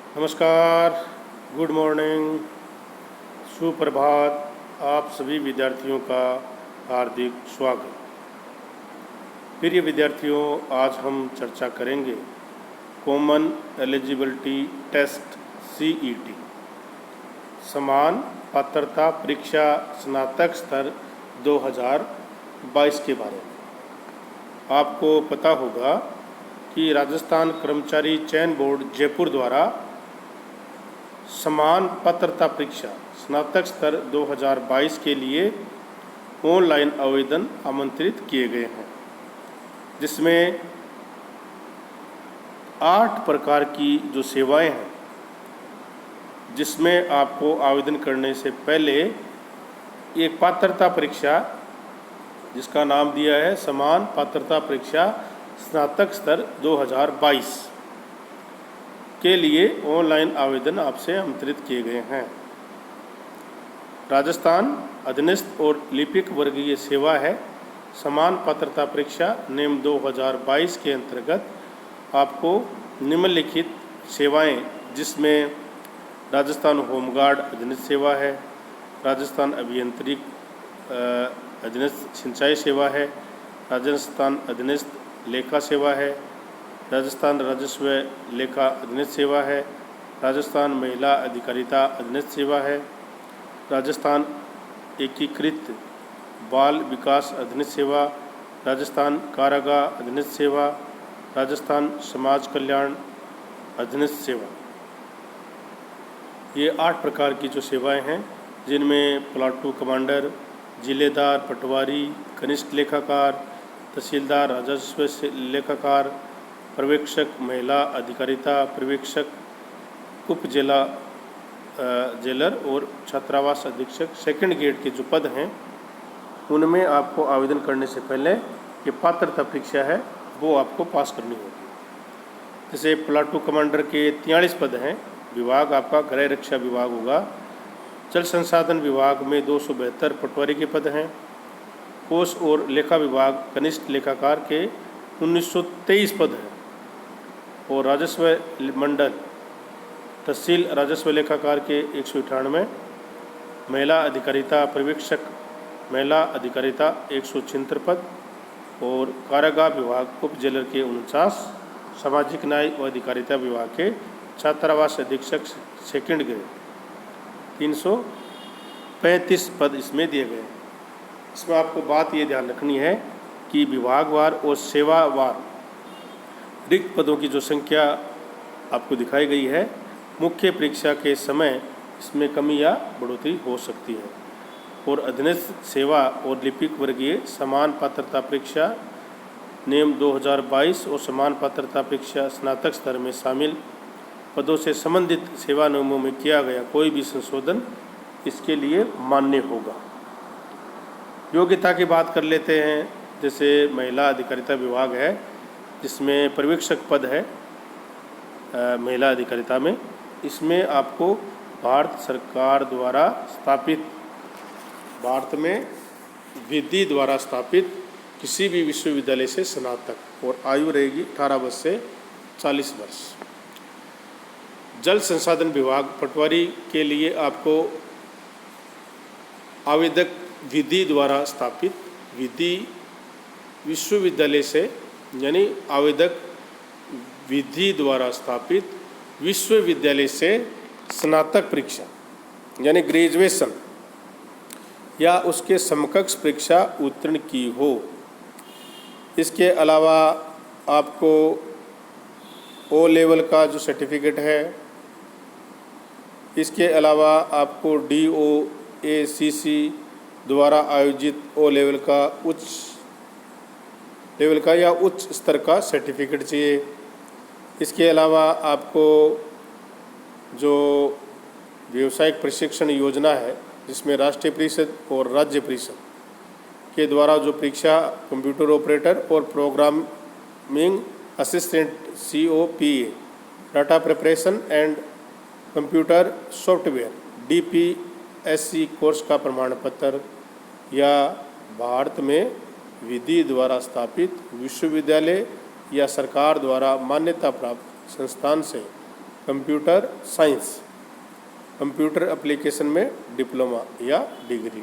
नमस्कार, good morning, सुप्रभात। आप सभी विद्यार्थियों का हार्दिक स्वागत। प्रिय विद्यार्थियों, आज हम चर्चा करेंगे कॉमन एलिजिबिलिटी टेस्ट CET, समान पात्रता परीक्षा स्नातक स्तर 2022 के बारे में। आपको पता होगा कि राजस्थान कर्मचारी चयन बोर्ड जयपुर द्वारा समान पात्रता परीक्षा स्नातक स्तर 2022 के लिए ऑनलाइन आवेदन आमंत्रित किए गए हैं, जिसमें 8 प्रकार की जो सेवाएं हैं, जिसमें आपको आवेदन करने से पहले एक पात्रता परीक्षा, जिसका नाम दिया है समान पात्रता परीक्षा स्नातक स्तर 2022 के लिए ऑनलाइन आवेदन आपसे आमंत्रित किए गए हैं। राजस्थान अधीनस्थ और लिपिक वर्गीय सेवा है समान पात्रता परीक्षा नियम 2022 के अंतर्गत आपको निम्नलिखित सेवाएं, जिसमें राजस्थान होमगार्ड अधीनस्थ सेवा है, राजस्थान अभियंत्रिक अधीनस्थ सिंचाई सेवा है, राजस्थान अधीनस्थ लेखा सेवा है, राजस्थान राजस्व लेखा अधीनस्थ सेवा है, राजस्थान महिला अधिकारिता अधीनस्थ सेवा है, राजस्थान एकीकृत बाल विकास अधीनस्थ सेवा, राजस्थान कारागार अधीनस्थ सेवा, राजस्थान समाज कल्याण अधीनस्थ सेवा। ये 8 प्रकार की जो सेवाएं हैं, जिनमें प्लाटू कमांडर, जिलेदार, पटवारी, कनिष्ठ लेखाकार, तहसीलदार, राजस्व लेखाकार, पर्यवेक्षक महिला अधिकारिता, पर्यवेक्षक, उप जिला जेलर और छात्रावास अधीक्षक सेकंड ग्रेड के जो पद हैं, उनमें आपको आवेदन करने से पहले ये पात्रता परीक्षा है वो आपको पास करनी होगी। जैसे प्लाटू कमांडर के 43 पद हैं, विभाग आपका गृह रक्षा विभाग होगा। जल संसाधन विभाग में 272 पटवारी के पद हैं। कोष और लेखा विभाग कनिष्ठ लेखाकार के 1923 पद हैं। और राजस्व मंडल तहसील राजस्व लेखाकार के 198, महिला अधिकारिता पर्यवेक्षक महिला अधिकारिता 176 पद, और कारागार विभाग उप जेलर के 49, सामाजिक न्याय व अधिकारिता विभाग के छात्रावास अधीक्षक सेकंड ग्रेड 335 पद इसमें दिए गए हैं। इसमें आपको बात ये ध्यान रखनी है कि विभागवार और सेवावार रिक्त पदों की जो संख्या आपको दिखाई गई है, मुख्य परीक्षा के समय इसमें कमी या बढ़ोतरी हो सकती है। और अधीनस्थ सेवा और लिपिक वर्गीय समान पात्रता परीक्षा नियम 2022 और समान पात्रता परीक्षा स्नातक स्तर में शामिल पदों से संबंधित सेवा नियमों में किया गया कोई भी संशोधन इसके लिए मान्य होगा। योग्यता की बात कर लेते हैं। जैसे महिला अधिकारिता विभाग है, जिसमें पर्यवेक्षक पद है महिला अधिकारिता में, इसमें आपको भारत सरकार द्वारा स्थापित, भारत में विधि द्वारा स्थापित किसी भी विश्वविद्यालय से स्नातक, और आयु रहेगी 18 वर्ष से 40 वर्ष। जल संसाधन विभाग पटवारी के लिए आपको आवेदक विधि द्वारा स्थापित विधि विश्वविद्यालय से, यानी आवेदक विधि द्वारा स्थापित विश्वविद्यालय से स्नातक परीक्षा यानी ग्रेजुएशन या उसके समकक्ष परीक्षा उत्तीर्ण की हो। इसके अलावा आपको ओ लेवल का जो सर्टिफिकेट है, इसके अलावा आपको DOACC द्वारा आयोजित ओ लेवल का उच्च लेवल का या उच्च स्तर का सर्टिफिकेट चाहिए। इसके अलावा आपको जो व्यावसायिक प्रशिक्षण योजना है, जिसमें राष्ट्रीय परिषद और राज्य परिषद के द्वारा जो परीक्षा कंप्यूटर ऑपरेटर और programming assistant COPA, data preparation and computer software DPSC course का प्रमाण पत्र, या भारत में विधि द्वारा स्थापित विश्वविद्यालय या सरकार द्वारा मान्यता प्राप्त संस्थान से कंप्यूटर साइंस, कंप्यूटर एप्लीकेशन में डिप्लोमा या डिग्री,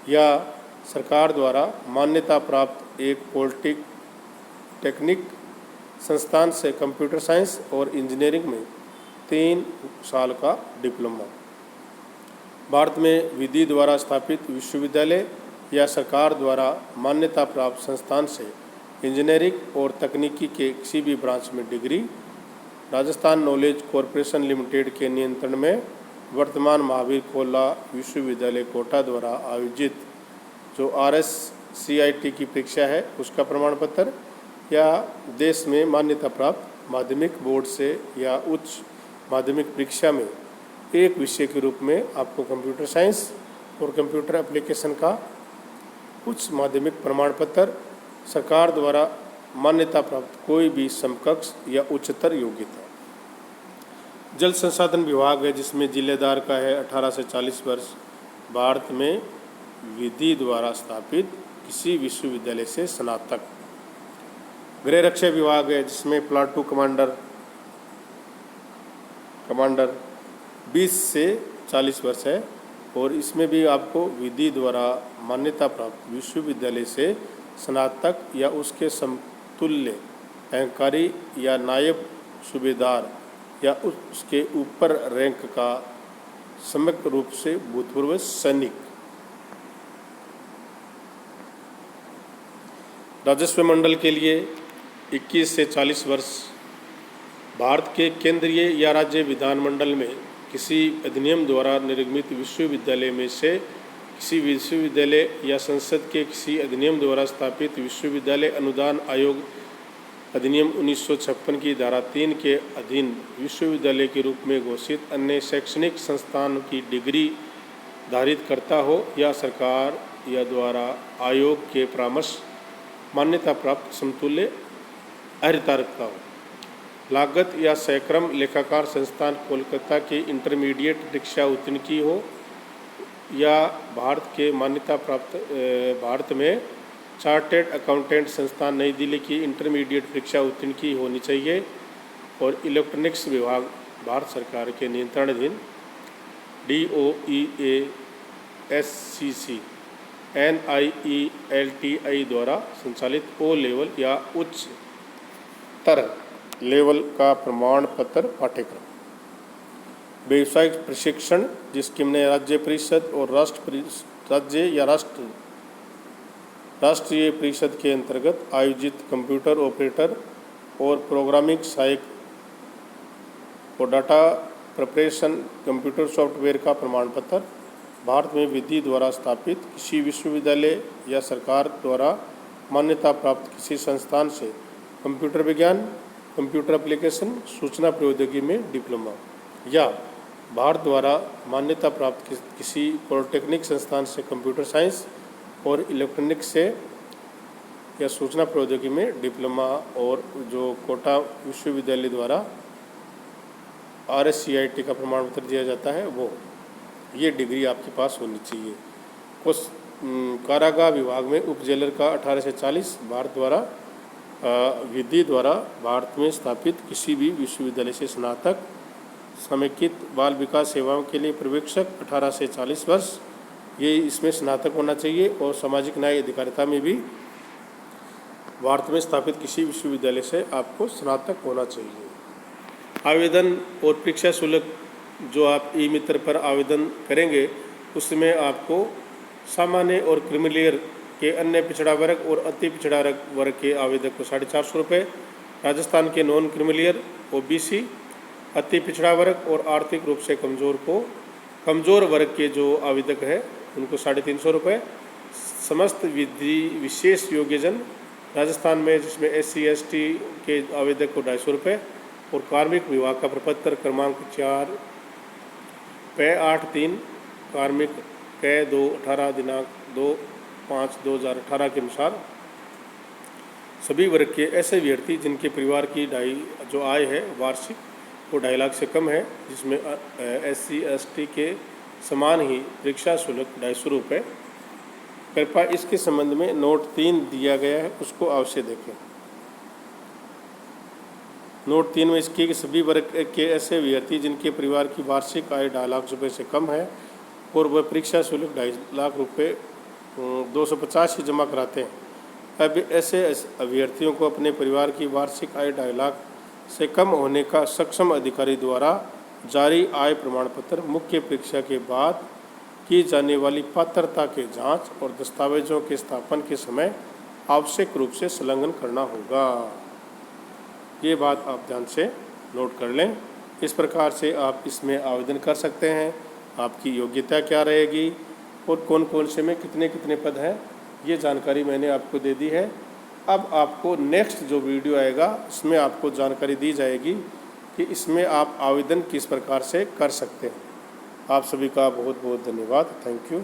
या सरकार द्वारा मान्यता प्राप्त एक पॉलिटेक्निक संस्थान से कंप्यूटर साइंस और इंजीनियरिंग में 3 साल का डिप्लोमा। भारत में विधि द्वारा स्थापित विश्वविद्यालय या सरकार द्वारा मान्यता प्राप्त संस्थान से इंजीनियरिंग और तकनीकी के किसी भी ब्रांच में degree. Rajasthan knowledge corporation limited के नियंत्रण में वर्तमान महावीर खोला विश्वविद्यालय कोटा द्वारा आयोजित जो RSCIT की परीक्षा है उसका प्रमाण पत्र, या देश में मान्यता प्राप्त माध्यमिक बोर्ड से या उच्च माध्यमिक परीक्षा में एक विषय के रूप में आपको कंप्यूटर साइंस और कंप्यूटर एप्लीकेशन का उच्च माध्यमिक प्रमाण पत्र, सरकार द्वारा मान्यता प्राप्त कोई भी समकक्ष या उच्चतर योग्यता। जल संसाधन विभाग है जिसमें जिलेदार का है 18 से 40 वर्ष, भारत में विधि द्वारा स्थापित किसी विश्वविद्यालय से स्नातक। गृह रक्षा विभाग है जिसमें प्लाटू कमांडर 20 से 40 वर्ष है, और इसमें भी आपको विधि द्वारा मान्यता प्राप्त विश्वविद्यालय से स्नातक या उसके समतुल्य अधिकारी या नायब सूबेदार या उसके ऊपर रैंक का समग्र रूप से भूतपूर्व सैनिक। राजस्व मंडल के लिए 21 से 40 वर्ष, भारत के केंद्रीय या राज्य विधानमंडल में किसी अधिनियम द्वारा निर्मित विश्वविद्यालय में से किसी विश्वविद्यालय या संसद के किसी अधिनियम द्वारा स्थापित विश्वविद्यालय अनुदान आयोग अधिनियम 1956 की धारा 3 के अधीन विश्वविद्यालय के रूप में घोषित अन्य शैक्षणिक संस्थान की डिग्री धारित करता हो, या सरकार या द्वारा आयोग के परामर्श मान्यता प्राप्त समतुल्य अर्हता रखता हो। लागत या सैक्रम लेखाकार संस्थान कोलकाता के इंटरमीडिएट परीक्षा उत्तीर्ण की हो, या भारत के मान्यता प्राप्त भारत में चार्टेड अकाउंटेंट संस्थान नई दिल्ली की इंटरमीडिएट परीक्षा उत्तीर्ण की होनी चाहिए, और इलेक्ट्रॉनिक्स विभाग भारत सरकार के नियंत्रणाधीन DOEA SCC NIELTI द्वारा संचालित O लेवल या उच्चतर लेवल का प्रमाण पत्र पाठ्यक्रम। व्यावसायिक प्रशिक्षण जिसके में राज्य परिषद और राज्य या राष्ट्रीय परिषद के अंतर्गत आयोजित कंप्यूटर ऑपरेटर और प्रोग्रामिंग सहायक और डाटा प्रिपरेशन कंप्यूटर सॉफ्टवेयर का प्रमाण पत्र। भारत में विधि द्वारा स्थापित किसी विश्वविद्यालय या सरकार द्वारा मान्यता प्राप्त किसी संस्थान से कंप्यूटर विज्ञान, कंप्यूटर एप्लीकेशन, सूचना प्रौद्योगिकी में डिप्लोमा, या भारत द्वारा मान्यता प्राप्त किसी पॉलिटेक्निक संस्थान से कंप्यूटर साइंस और इलेक्ट्रॉनिक्स से या सूचना प्रौद्योगिकी में डिप्लोमा, और जो कोटा विश्वविद्यालय द्वारा RSCIT का प्रमाण पत्र दिया जाता है वो, ये डिग्री आपके पास होनी चाहिए। कुछ कारागार विभाग में उप जेलर का 18 से 40, भारत द्वारा विधि द्वारा भारत में स्थापित किसी भी विश्वविद्यालय से स्नातक। समेकित बाल विकास सेवाओं के लिए पर्यवेक्षक 18 से 40 वर्ष, ये इसमें स्नातक होना चाहिए, और सामाजिक न्याय अधिकारिता में भी भारत में स्थापित किसी विश्वविद्यालय से आपको स्नातक होना चाहिए। आवेदन और परीक्षा शुल्क जो आप ई-मित्र पर आवेदन करेंगे उसमें आपको सामान्य और क्रिमिलियर के अन्य पिछड़ा वर्ग और अति पिछड़ा वर्ग के आवेदक को 450 रुपये, राजस्थान के नॉन क्रिमिलियर OBC, अति पिछड़ा वर्ग और आर्थिक रूप से कमज़ोर वर्ग के जो आवेदक है उनको 350 रुपये। समस्त विधि विशेष योग्यजन राजस्थान में जिसमें SC ST के आवेदक को 250 रुपये, और कार्मिक विभाग का प्रपत्र क्रमांक 4 P83 कार्मिक K 2/18 दिनांक 2/5/2018 के अनुसार सभी वर्ग के ऐसे अभ्यर्थी जिनके परिवार की जो आय है वार्षिक वो 2.5 लाख से कम है, जिसमें SC ST के समान ही परीक्षा शुल्क 250 रुपये। कृपया इसके संबंध में नोट 3 दिया गया है, उसको अवश्य देखें। नोट 3 में इसके कि सभी वर्ग के ऐसे अभ्यर्थी जिनके परिवार की वार्षिक आय 2.5 लाख रुपये से कम है और वह परीक्षा शुल्क 2.5 लाख रुपये 250 ही जमा कराते हैं। अब ऐसे अभ्यर्थियों को अपने परिवार की वार्षिक आय 2.5 लाख से कम होने का सक्षम अधिकारी द्वारा जारी आय प्रमाण पत्र मुख्य परीक्षा के बाद की जाने वाली पात्रता के जांच और दस्तावेजों के स्थापन के समय आवश्यक रूप से संलग्न करना होगा। ये बात आप ध्यान से नोट कर लें। इस प्रकार से आप इसमें आवेदन कर सकते हैं। आपकी योग्यता क्या रहेगी और कौन कौन से में कितने कितने पद हैं, ये जानकारी मैंने आपको दे दी है। अब आपको नेक्स्ट जो वीडियो आएगा इसमें आपको जानकारी दी जाएगी कि इसमें आप आवेदन किस प्रकार से कर सकते हैं। आप सभी का बहुत बहुत धन्यवाद। Thank you.